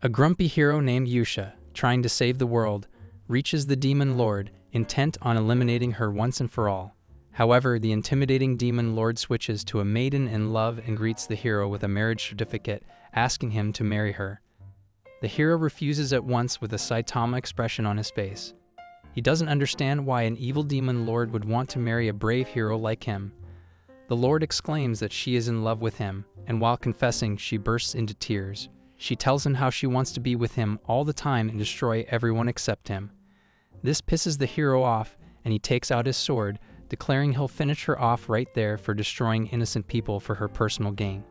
A grumpy hero named Yusha, trying to save the world, reaches the demon lord, intent on eliminating her once and for all. However, the intimidating demon lord switches to a maiden in love and greets the hero with a marriage certificate, asking him to marry her. The hero refuses at once with a Saitama expression on his face. He doesn't understand why an evil demon lord would want to marry a brave hero like him. The lord exclaims that she is in love with him, and while confessing, she bursts into tears. She tells him how she wants to be with him all the time and destroy everyone except him. This pisses the hero off, and he takes out his sword, declaring he'll finish her off right there for destroying innocent people for her personal gain.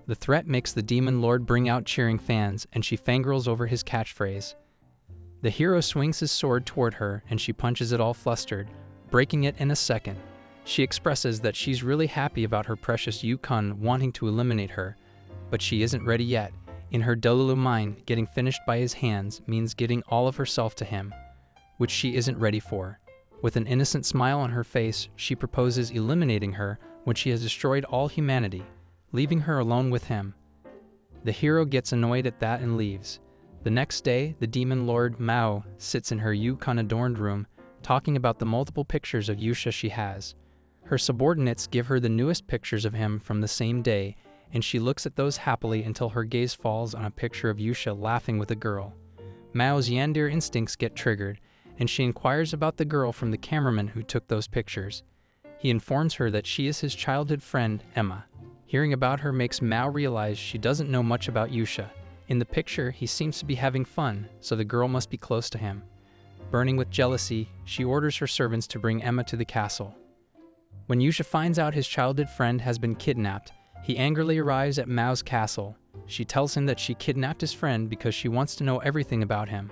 The threat makes the demon lord bring out cheering fans, and she fangirls over his catchphrase. The hero swings his sword toward her, and she punches it all flustered, breaking it in a second. She expresses that she's really happy about her precious Yukon wanting to eliminate her, but she isn't ready yet. In her Delulu mind, getting finished by his hands means giving all of herself to him, which she isn't ready for. With an innocent smile on her face, she proposes eliminating her when she has destroyed all humanity, leaving her alone with him. The hero gets annoyed at that and leaves. The next day, the demon lord Mao sits in her Yukon-adorned room, talking about the multiple pictures of Yusha she has. Her subordinates give her the newest pictures of him from the same day, and she looks at those happily until her gaze falls on a picture of Yusha laughing with a girl. Mao's yandere instincts get triggered, and she inquires about the girl from the cameraman who took those pictures. He informs her that she is his childhood friend, Emma. Hearing about her makes Mao realize she doesn't know much about Yusha. In the picture, he seems to be having fun, so the girl must be close to him. Burning with jealousy, she orders her servants to bring Emma to the castle. When Yusha finds out his childhood friend has been kidnapped, he angrily arrives at Mao's castle. She tells him that she kidnapped his friend because she wants to know everything about him.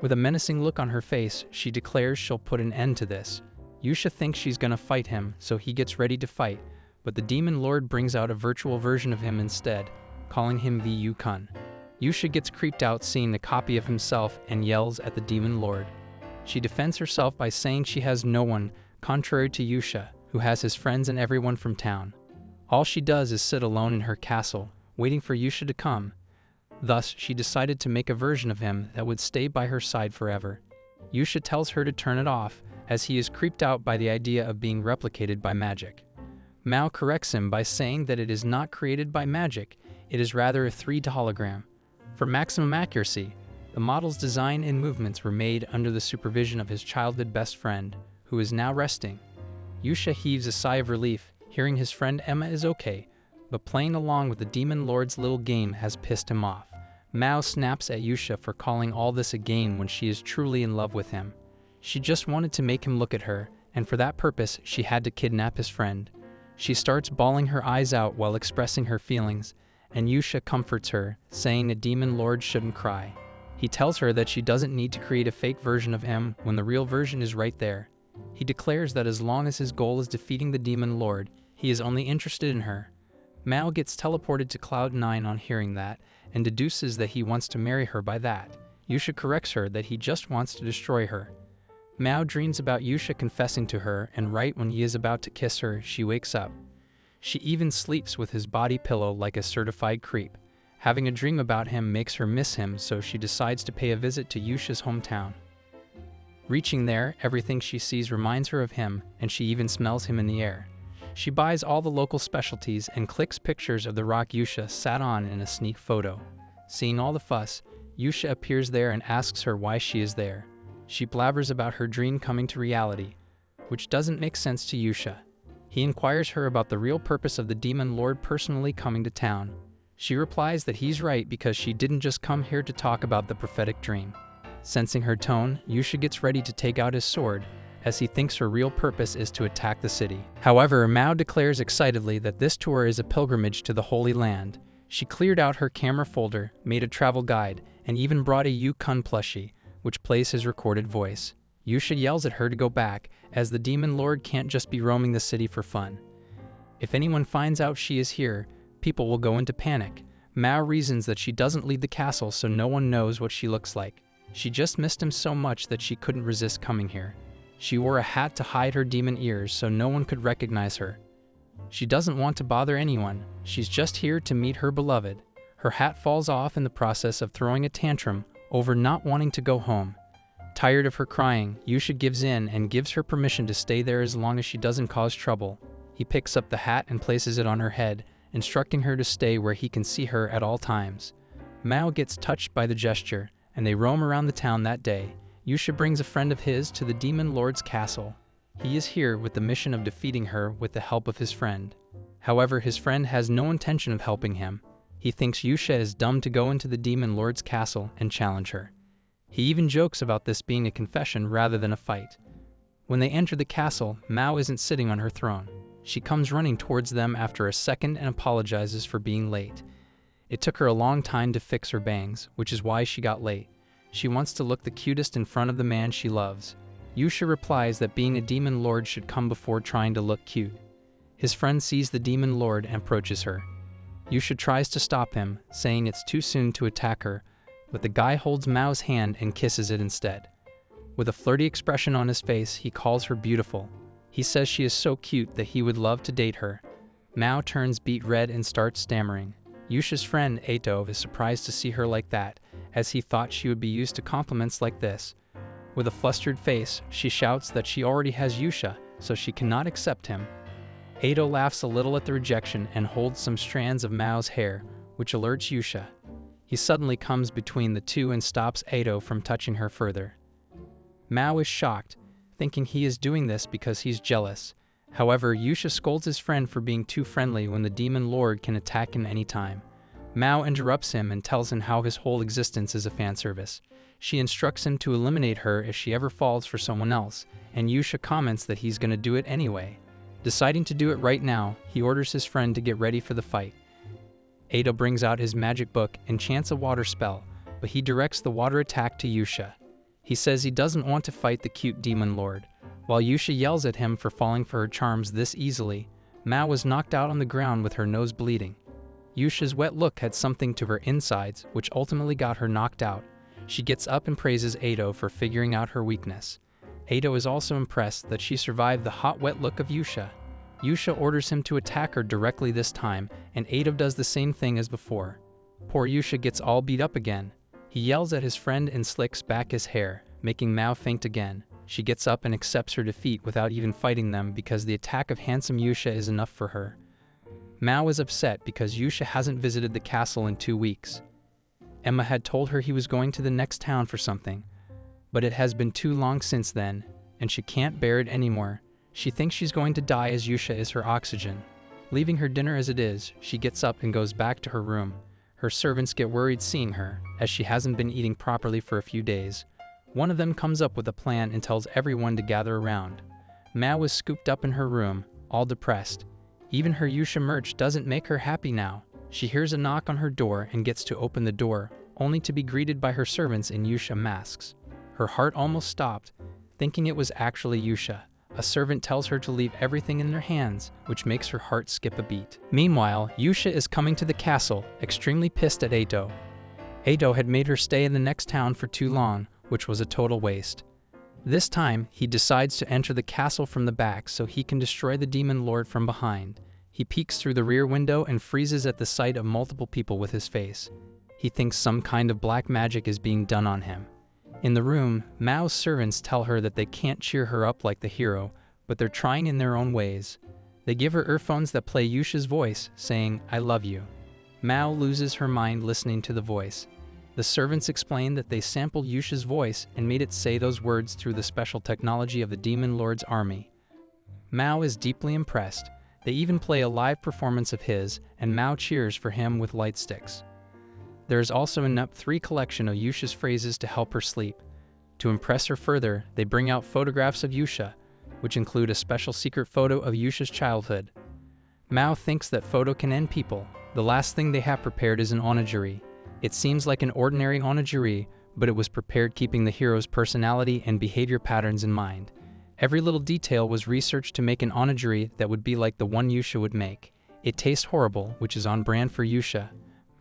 With a menacing look on her face, she declares she'll put an end to this. Yusha thinks she's gonna fight him, so he gets ready to fight, but the demon lord brings out a virtual version of him instead, calling him the Yukon. Yusha gets creeped out seeing a copy of himself and yells at the demon lord. She defends herself by saying she has no one, contrary to Yusha, who has his friends and everyone from town. All she does is sit alone in her castle, waiting for Yusha to come. Thus, she decided to make a version of him that would stay by her side forever. Yusha tells her to turn it off, as he is creeped out by the idea of being replicated by magic. Mao corrects him by saying that it is not created by magic, it is rather a 3D hologram. For maximum accuracy, the model's design and movements were made under the supervision of his childhood best friend, who is now resting. Yusha heaves a sigh of relief, hearing his friend Emma is okay, but playing along with the demon lord's little game has pissed him off. Mao snaps at Yusha for calling all this a game when she is truly in love with him. She just wanted to make him look at her, and for that purpose she had to kidnap his friend. She starts bawling her eyes out while expressing her feelings, and Yusha comforts her, saying the demon lord shouldn't cry. He tells her that she doesn't need to create a fake version of him when the real version is right there. He declares that as long as his goal is defeating the demon lord, he is only interested in her. Mao gets teleported to Cloud 9 on hearing that, and deduces that he wants to marry her by that. Yusha corrects her that he just wants to destroy her. Mao dreams about Yusha confessing to her, and right when he is about to kiss her, she wakes up. She even sleeps with his body pillow like a certified creep. Having a dream about him makes her miss him, so she decides to pay a visit to Yusha's hometown. Reaching there, everything she sees reminds her of him, and she even smells him in the air. She buys all the local specialties and clicks pictures of the rock Yusha sat on in a sneak photo. Seeing all the fuss, Yusha appears there and asks her why she is there. She blabbers about her dream coming to reality, which doesn't make sense to Yusha. He inquires her about the real purpose of the demon lord personally coming to town. She replies that he's right because she didn't just come here to talk about the prophetic dream. Sensing her tone, Yusha gets ready to take out his sword, as he thinks her real purpose is to attack the city. However, Mao declares excitedly that this tour is a pilgrimage to the Holy Land. She cleared out her camera folder, made a travel guide, and even brought a Yukon plushie, which plays his recorded voice. Yusha yells at her to go back, as the demon lord can't just be roaming the city for fun. If anyone finds out she is here, people will go into panic. Mao reasons that she doesn't leave the castle so no one knows what she looks like. She just missed him so much that she couldn't resist coming here. She wore a hat to hide her demon ears so no one could recognize her. She doesn't want to bother anyone, she's just here to meet her beloved. Her Her hat falls off in the process of throwing a tantrum over not wanting to go home. Tired of her crying, Yusha gives in and gives her permission to stay there as long as she doesn't cause trouble. He picks up the hat and places it on her head, instructing her to stay where he can see her at all times. Mao gets touched by the gesture, and they roam around the town that day. Yusha brings a friend of his to the Demon Lord's castle. He is here with the mission of defeating her with the help of his friend. However, his friend has no intention of helping him. He thinks Yusha is dumb to go into the Demon Lord's castle and challenge her. He even jokes about this being a confession rather than a fight. When they enter the castle, Mao isn't sitting on her throne. She comes running towards them after a second and apologizes for being late. It took her a long time to fix her bangs, which is why she got late. She wants to look the cutest in front of the man she loves. Yusha replies that being a demon lord should come before trying to look cute. His friend sees the demon lord and approaches her. Yusha tries to stop him, saying it's too soon to attack her, but the guy holds Mao's hand and kisses it instead. With a flirty expression on his face, he calls her beautiful. He says she is so cute that he would love to date her. Mao turns beet red and starts stammering. Yusha's friend, Ato, is surprised to see her like that, as he thought she would be used to compliments like this. With a flustered face, she shouts that she already has Yusha, so she cannot accept him. Ato laughs a little at the rejection and holds some strands of Mao's hair, which alerts Yusha. He suddenly comes between the two and stops Ato from touching her further. Mao is shocked, thinking he is doing this because he's jealous. However, Yusha scolds his friend for being too friendly when the demon lord can attack him anytime. Mao interrupts him and tells him how his whole existence is a fan service. She instructs him to eliminate her if she ever falls for someone else, and Yusha comments that he's gonna do it anyway. Deciding to do it right now, he orders his friend to get ready for the fight. Ato brings out his magic book and chants a water spell, but he directs the water attack to Yusha. He says he doesn't want to fight the cute demon lord. While Yusha yells at him for falling for her charms this easily, Mao was knocked out on the ground with her nose bleeding. Yusha's wet look had something to her insides, which ultimately got her knocked out. She gets up and praises Ato for figuring out her weakness. Ato is also impressed that she survived the hot wet look of Yusha. Yusha orders him to attack her directly this time, and Ato does the same thing as before. Poor Yusha gets all beat up again. He yells at his friend and slicks back his hair, making Mao faint again. She gets up and accepts her defeat without even fighting them because the attack of handsome Yusha is enough for her. Mao is upset because Yusha hasn't visited the castle in 2 weeks. Emma had told her he was going to the next town for something, but it has been too long since then, and she can't bear it anymore. She thinks she's going to die as Yusha is her oxygen. Leaving her dinner as it is, she gets up and goes back to her room. Her servants get worried seeing her, as she hasn't been eating properly for a few days. One of them comes up with a plan and tells everyone to gather around. Mao is scooped up in her room, all depressed. Even her Yusha merch doesn't make her happy now. She hears a knock on her door and gets to open the door, only to be greeted by her servants in Yusha masks. Her heart almost stopped, thinking it was actually Yusha. A servant tells her to leave everything in their hands, which makes her heart skip a beat. Meanwhile, Yusha is coming to the castle, extremely pissed at Ato. Ato had made her stay in the next town for too long, which was a total waste. This time, he decides to enter the castle from the back so he can destroy the demon lord from behind. He peeks through the rear window and freezes at the sight of multiple people with his face. He thinks some kind of black magic is being done on him. In the room, Mao's servants tell her that they can't cheer her up like the hero, but they're trying in their own ways. They give her earphones that play Yusha's voice, saying, "I love you." Mao loses her mind listening to the voice. The servants explain that they sampled Yusha's voice and made it say those words through the special technology of the Demon Lord's army. Mao is deeply impressed. They even play a live performance of his, and Mao cheers for him with light sticks. There is also a NUP3 collection of Yusha's phrases to help her sleep. To impress her further, they bring out photographs of Yusha, which include a special secret photo of Yusha's childhood. Mao thinks that photo can end people. The last thing they have prepared is an onigiri. It seems like an ordinary onigiri, but it was prepared keeping the hero's personality and behavior patterns in mind. Every little detail was researched to make an onigiri that would be like the one Yusha would make. It tastes horrible, which is on brand for Yusha.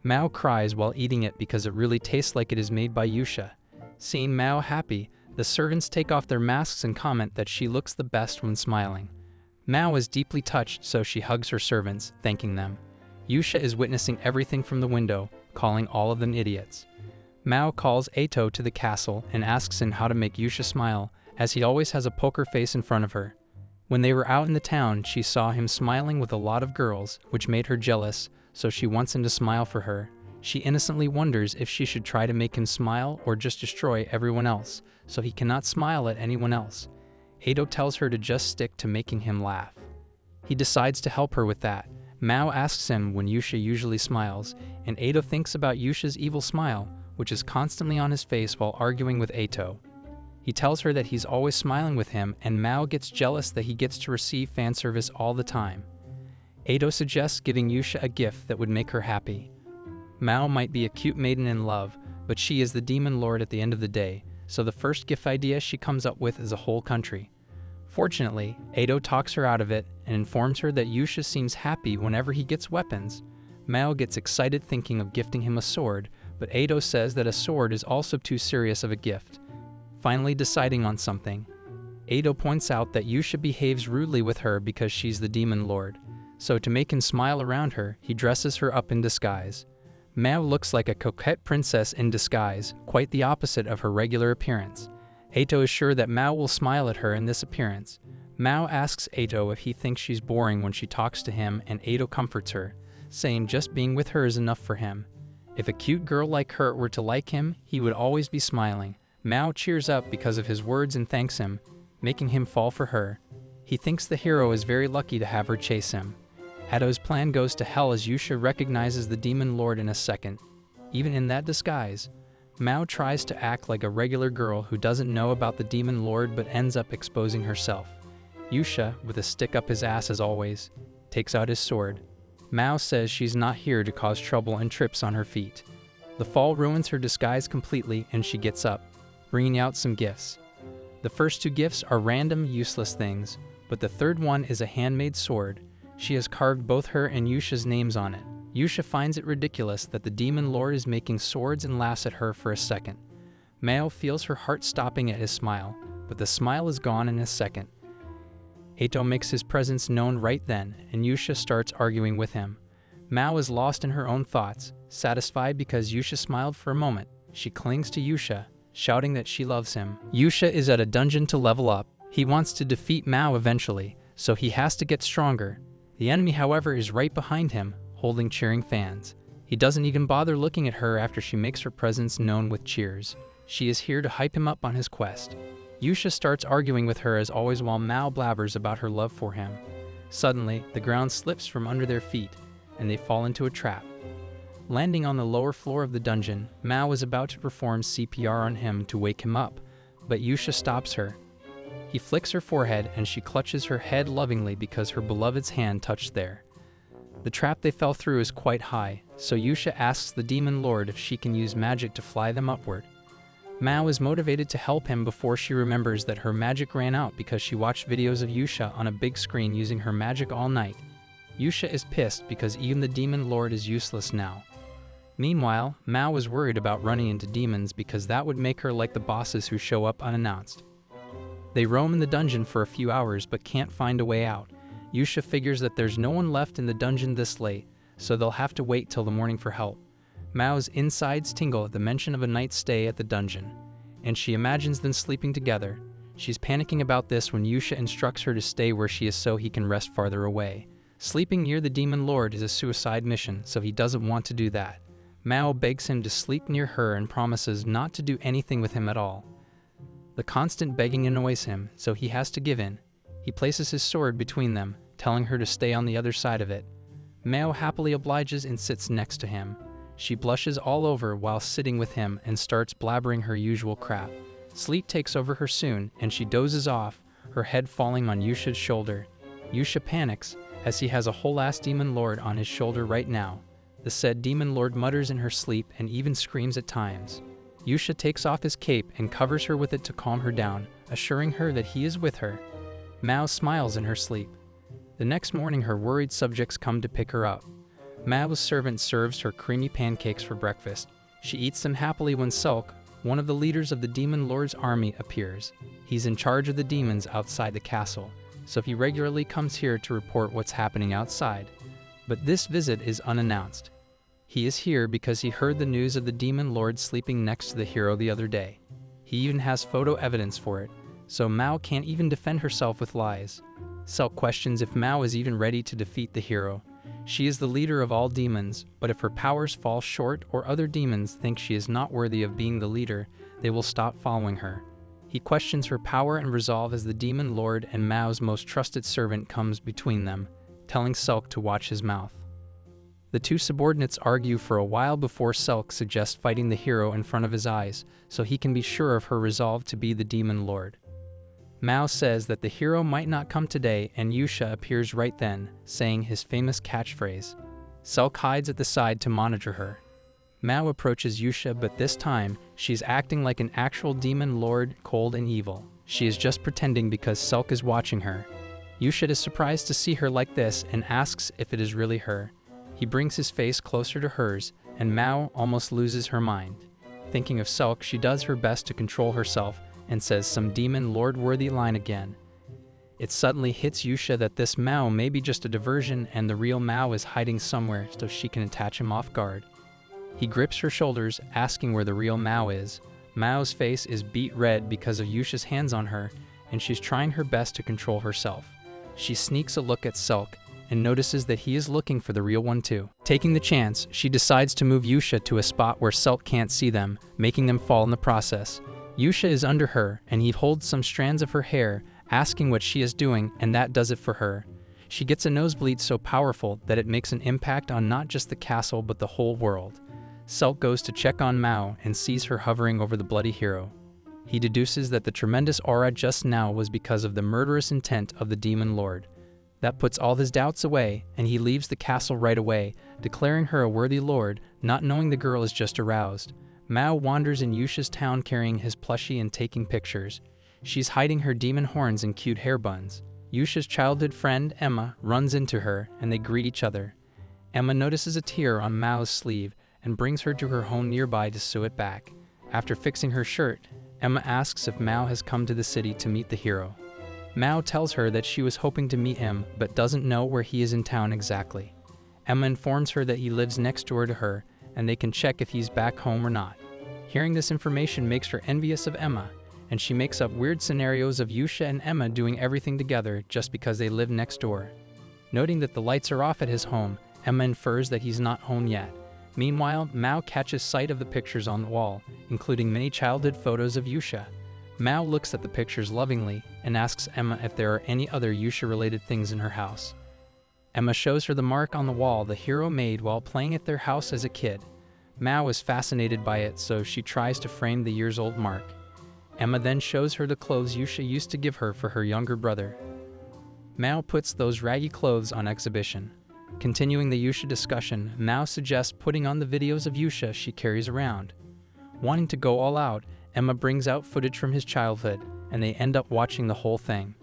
Mao cries while eating it because it really tastes like it is made by Yusha. Seeing Mao happy, the servants take off their masks and comment that she looks the best when smiling. Mao is deeply touched, so she hugs her servants, thanking them. Yusha is witnessing everything from the window, calling all of them idiots. Mao calls Ato to the castle and asks him how to make Yusha smile, as he always has a poker face in front of her. When they were out in the town, she saw him smiling with a lot of girls, which made her jealous, so she wants him to smile for her. She innocently wonders if she should try to make him smile or just destroy everyone else, so he cannot smile at anyone else. Ato tells her to just stick to making him laugh. He decides to help her with that. Mao asks him when Yusha usually smiles, and Ato thinks about Yusha's evil smile, which is constantly on his face while arguing with Ato. He tells her that he's always smiling with him, and Mao gets jealous that he gets to receive fan service all the time. Ato suggests giving Yusha a gift that would make her happy. Mao might be a cute maiden in love, but she is the demon lord at the end of the day, so the first gift idea she comes up with is a whole country. Fortunately, Ato talks her out of it and informs her that Yusha seems happy whenever he gets weapons. Mao gets excited thinking of gifting him a sword, but Ato says that a sword is also too serious of a gift. Finally deciding on something, Ato points out that Yusha behaves rudely with her because she's the demon lord, so to make him smile around her, he dresses her up in disguise. Mao looks like a coquette princess in disguise, quite the opposite of her regular appearance. Ato is sure that Mao will smile at her in this appearance. Mao asks Ato if he thinks she's boring when she talks to him, and Ato comforts her, saying just being with her is enough for him. If a cute girl like her were to like him, he would always be smiling. Mao cheers up because of his words and thanks him, making him fall for her. He thinks the hero is very lucky to have her chase him. Ato's plan goes to hell as Yusha recognizes the demon lord in a second. Even in that disguise, Mao tries to act like a regular girl who doesn't know about the demon lord but ends up exposing herself. Yusha, with a stick up his ass as always, takes out his sword. Mao says she's not here to cause trouble and trips on her feet. The fall ruins her disguise completely and she gets up, bringing out some gifts. The first two gifts are random, useless things, but the third one is a handmade sword. She has carved both her and Yusha's names on it. Yusha finds it ridiculous that the demon lord is making swords and laughs at her for a second. Mao feels her heart stopping at his smile, but the smile is gone in a second. Ato makes his presence known right then, and Yusha starts arguing with him. Mao is lost in her own thoughts, satisfied because Yusha smiled for a moment. She clings to Yusha, shouting that she loves him. Yusha is at a dungeon to level up. He wants to defeat Mao eventually, so he has to get stronger. The enemy, however, is right behind him, holding cheering fans. He doesn't even bother looking at her after she makes her presence known with cheers. She is here to hype him up on his quest. Yusha starts arguing with her as always while Mao blabbers about her love for him. Suddenly, the ground slips from under their feet, and they fall into a trap. Landing on the lower floor of the dungeon, Mao is about to perform CPR on him to wake him up, but Yusha stops her. He flicks her forehead and she clutches her head lovingly because her beloved's hand touched there. The trap they fell through is quite high, so Yusha asks the demon lord if she can use magic to fly them upward. Mao is motivated to help him before she remembers that her magic ran out because she watched videos of Yusha on a big screen using her magic all night. Yusha is pissed because even the demon lord is useless now. Meanwhile, Mao is worried about running into demons because that would make her like the bosses who show up unannounced. They roam in the dungeon for a few hours but can't find a way out. Yusha figures that there's no one left in the dungeon this late, so they'll have to wait till the morning for help. Mao's insides tingle at the mention of a night's stay at the dungeon, and she imagines them sleeping together. She's panicking about this when Yusha instructs her to stay where she is so he can rest farther away. Sleeping near the demon lord is a suicide mission, so he doesn't want to do that. Mao begs him to sleep near her and promises not to do anything with him at all. The constant begging annoys him, so he has to give in. He places his sword between them, telling her to stay on the other side of it. Mao happily obliges and sits next to him. She blushes all over while sitting with him and starts blabbering her usual crap. Sleep takes over her soon, and she dozes off, her head falling on Yusha's shoulder. Yusha panics, as he has a whole-ass demon lord on his shoulder right now. The said demon lord mutters in her sleep and even screams at times. Yusha takes off his cape and covers her with it to calm her down, assuring her that he is with her. Mao smiles in her sleep. The next morning her worried subjects come to pick her up. Mao's servant serves her creamy pancakes for breakfast. She eats them happily when Sulk, one of the leaders of the demon lord's army, appears. He's in charge of the demons outside the castle, so he regularly comes here to report what's happening outside. But this visit is unannounced. He is here because he heard the news of the demon lord sleeping next to the hero the other day. He even has photo evidence for it, so Mao can't even defend herself with lies. Selk questions if Mao is even ready to defeat the hero. She is the leader of all demons, but if her powers fall short or other demons think she is not worthy of being the leader, they will stop following her. He questions her power and resolve as the demon lord and Mao's most trusted servant comes between them, telling Selk to watch his mouth. The two subordinates argue for a while before Selk suggests fighting the hero in front of his eyes, so he can be sure of her resolve to be the demon lord. Mao says that the hero might not come today, and Yusha appears right then, saying his famous catchphrase. Selk hides at the side to monitor her. Mao approaches Yusha, but this time, she's acting like an actual demon lord, cold and evil. She is just pretending because Selk is watching her. Yusha is surprised to see her like this and asks if it is really her. He brings his face closer to hers, and Mao almost loses her mind. Thinking of Selk, she does her best to control herself and says some demon lord-worthy line again. It suddenly hits Yusha that this Mao may be just a diversion and the real Mao is hiding somewhere so she can attach him off guard. He grips her shoulders, asking where the real Mao is. Mao's face is beet red because of Yusha's hands on her, and she's trying her best to control herself. She sneaks a look at Selk and notices that he is looking for the real one too. Taking the chance, she decides to move Yusha to a spot where Selk can't see them, making them fall in the process. Yusha is under her, and he holds some strands of her hair, asking what she is doing, and that does it for her. She gets a nosebleed so powerful that it makes an impact on not just the castle but the whole world. Selk goes to check on Mao and sees her hovering over the bloody hero. He deduces that the tremendous aura just now was because of the murderous intent of the demon lord. That puts all his doubts away, and he leaves the castle right away, declaring her a worthy lord, not knowing the girl is just aroused. Mao wanders in Yusha's town carrying his plushie and taking pictures. She's hiding her demon horns and cute hair buns. Yusha's childhood friend, Emma, runs into her, and they greet each other. Emma notices a tear on Mao's sleeve and brings her to her home nearby to sew it back. After fixing her shirt, Emma asks if Mao has come to the city to meet the hero. Mao tells her that she was hoping to meet him but doesn't know where he is in town exactly. Emma informs her that he lives next door to her and they can check if he's back home or not. Hearing this information makes her envious of Emma, and she makes up weird scenarios of Yusha and Emma doing everything together just because they live next door. Noting that the lights are off at his home, Emma infers that he's not home yet. Meanwhile, Mao catches sight of the pictures on the wall, including many childhood photos of Yusha. Mao looks at the pictures lovingly and asks Emma if there are any other Yusha-related things in her house. Emma shows her the mark on the wall the hero made while playing at their house as a kid. Mao is fascinated by it, so she tries to frame the years-old mark. Emma then shows her the clothes Yusha used to give her for her younger brother. Mao puts those raggy clothes on exhibition. Continuing the Yusha discussion, Mao suggests putting on the videos of Yusha she carries around. Wanting to go all out, Emma brings out footage from his childhood, and they end up watching the whole thing.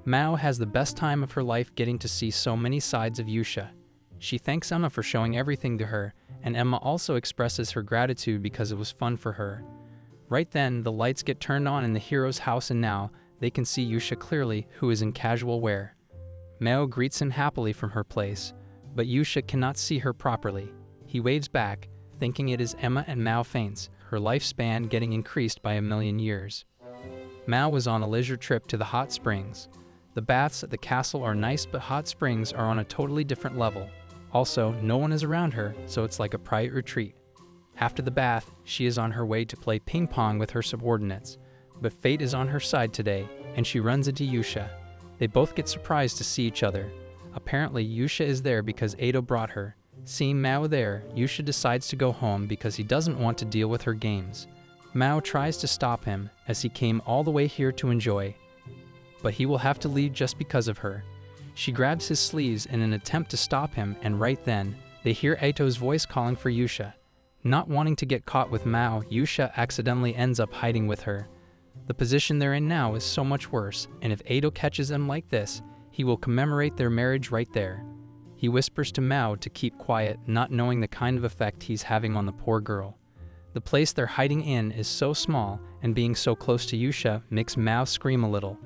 Mao has the best time of her life getting to see so many sides of Yusha. She thanks Emma for showing everything to her, and Emma also expresses her gratitude because it was fun for her. Right then, the lights get turned on in the hero's house and now they can see Yusha clearly, who is in casual wear. Mao greets him happily from her place, but Yusha cannot see her properly. He waves back, thinking it is Emma, and Mao faints, her lifespan getting increased by 1,000,000 years. Mao was on a leisure trip to the hot springs. The baths at the castle are nice, but hot springs are on a totally different level. Also, no one is around her, so it's like a private retreat. After the bath, she is on her way to play ping pong with her subordinates, but fate is on her side today, and she runs into Yusha. They both get surprised to see each other. Apparently, Yusha is there because Ado brought her. Seeing Mao there, Yusha decides to go home because he doesn't want to deal with her games. Mao tries to stop him, as he came all the way here to enjoy, but he will have to leave just because of her. She grabs his sleeves in an attempt to stop him, and right then, they hear Ato's voice calling for Yusha. Not wanting to get caught with Mao, Yusha accidentally ends up hiding with her. The position they're in now is so much worse, and if Ado catches them like this, he will commemorate their marriage right there. He whispers to Mao to keep quiet, not knowing the kind of effect he's having on the poor girl. The place they're hiding in is so small, and being so close to Yusha makes Mao scream a little.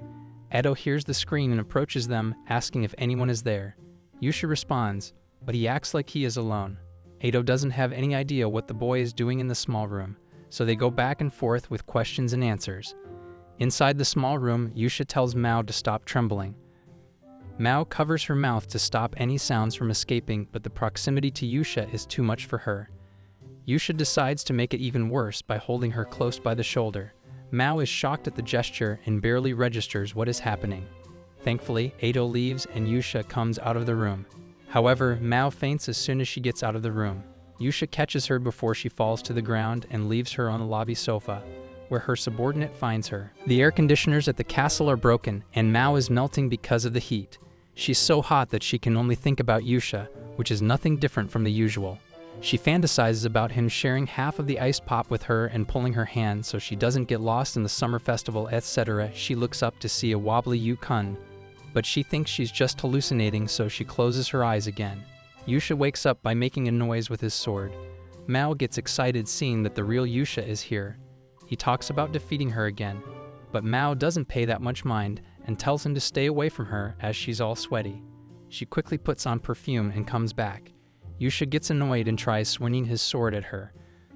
Edo hears the scream and approaches them, asking if anyone is there. Yusha responds, but he acts like he is alone. Ado doesn't have any idea what the boy is doing in the small room, so they go back and forth with questions and answers. Inside the small room, Yusha tells Mao to stop trembling. Mao covers her mouth to stop any sounds from escaping, but the proximity to Yusha is too much for her. Yusha decides to make it even worse by holding her close by the shoulder. Mao is shocked at the gesture and barely registers what is happening. Thankfully, Ado leaves and Yusha comes out of the room. However, Mao faints as soon as she gets out of the room. Yusha catches her before she falls to the ground and leaves her on the lobby sofa, where her subordinate finds her. The air conditioners at the castle are broken, and Mao is melting because of the heat. She's so hot that she can only think about Yusha, which is nothing different from the usual. She fantasizes about him sharing half of the ice pop with her and pulling her hand so she doesn't get lost in the summer festival, etc. She looks up to see a wobbly Yukun, but she thinks she's just hallucinating, so she closes her eyes again. Yusha wakes up by making a noise with his sword. Mao gets excited seeing that the real Yusha is here. He talks about defeating her again, but Mao doesn't pay that much mind and tells him to stay away from her as she's all sweaty. She quickly puts on perfume and comes back. Yusha gets annoyed and tries swinging his sword at her,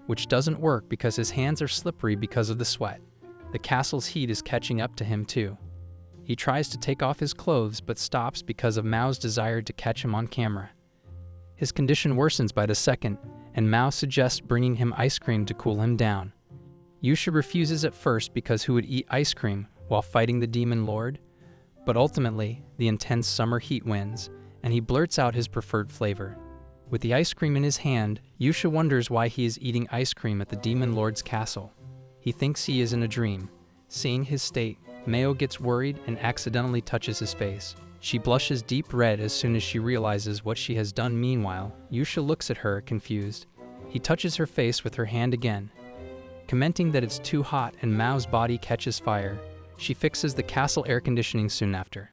which doesn't work because his hands are slippery because of the sweat. The castle's heat is catching up to him too. He tries to take off his clothes but stops because of Mao's desire to catch him on camera. His condition worsens by the second, and Mao suggests bringing him ice cream to cool him down. Yusha refuses at first because who would eat ice cream while fighting the demon lord? But ultimately, the intense summer heat wins, and he blurts out his preferred flavor. With the ice cream in his hand, Yusha wonders why he is eating ice cream at the demon lord's castle. He thinks he is in a dream. Seeing his state, Mao gets worried and accidentally touches his face. She blushes deep red as soon as she realizes what she has done. Meanwhile, Yusha looks at her, confused. He touches her face with her hand again, commenting that it's too hot and Mao's body catches fire. She fixes the castle air conditioning soon after.